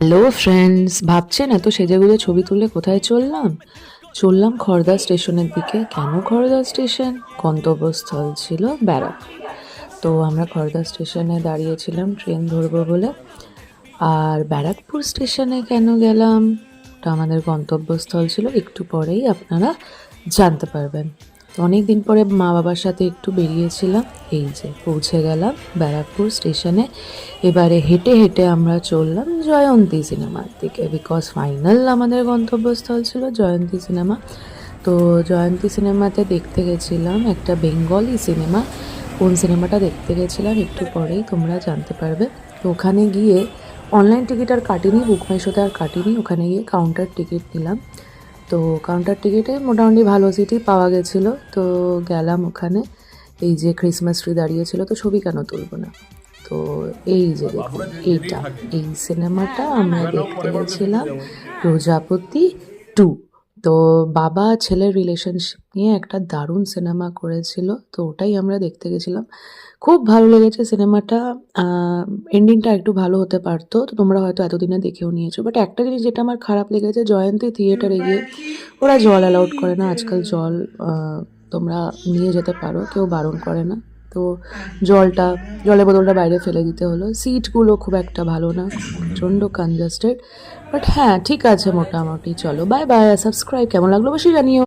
Hello friends, ভাবছেন এত সেজেগুজে ছবি তুলে কোথায় চললাম খড়দা স্টেশনের দিকে। কেন খড়দা স্টেশন? গন্তব্যস্থল ছিল ব্যারাকপুর। তো আমরা খড়দা স্টেশনে দাঁড়িয়েছিলাম ট্রেন ধরবো বলে। আর ব্যারাকপুর স্টেশনে কেন গেলাম, ওটা আমাদের গন্তব্যস্থল ছিল, একটু পরেই আপনারা জানতে পারবেন। তো অনেক দিন পরে মা বাবার সাথে একটু বেরিয়েছিলাম, এই যে পৌঁছে গেলাম ব্যারাকপুর স্টেশনে। এবারে হেঁটে হেঁটে আমরা চললাম জয়ন্তী সিনেমার দিকে, বিকজ ফাইনাল আমাদের গন্তব্যস্থল ছিল জয়ন্তী সিনেমা। তো জয়ন্তী সিনেমাতে দেখতে গেছিলাম একটা বেঙ্গলি সিনেমা। কোন সিনেমাটা দেখতে গেছিলাম একটু পরেই তোমরা জানতে পারবে। তো ওখানে গিয়ে অনলাইন টিকিট আর কাটিনি, বুক মাই শোতে আর কাটিনি, ওখানে গিয়ে কাউন্টার টিকিট নিলাম। তো কাউন্টার টিকিটে মোটামুটি ভালো সিটই পাওয়া গেছিলো। তো গেলাম ওখানে, এই যে ক্রিসমাস ট্রি দাঁড়িয়েছিল, তো ছবি কেন তুলব না। তো এই যে দেখুন, এই সিনেমাটা আমরা দেখতে গেছিলাম, প্রজাপতি 2। তো বাবা ছেলের রিলেশনশিপ নিয়ে একটা দারুণ সিনেমা করেছিল, তো ওটাই আমরা দেখতে গেছিলাম। খুব ভালো লেগেছে সিনেমাটা। এন্ডিংটা একটু ভালো হতে পারতো, তো তোমরা হয়তো এতদিনে দেখেও নিয়েছো। বাট একটা জিনিস যেটা আমার খারাপ লেগেছে, জয়ন্তী থিয়েটারে গিয়ে ওরা জল অ্যালাউড করে না আজকাল। জল তোমরা নিয়ে যেতে পারো, কেউ বারণ করে না। তো জলের বোতলটা বাইরে ফেলে দিতে হলো। সিটগুলো খুব একটা ভালো না, প্রচণ্ড কনজাস্টেড। বাট হ্যাঁ, ঠিক আছে মোটামুটি। চলো, বাই বাই। সাবস্ক্রাইব কেমন লাগলো অবশ্যই জানিও।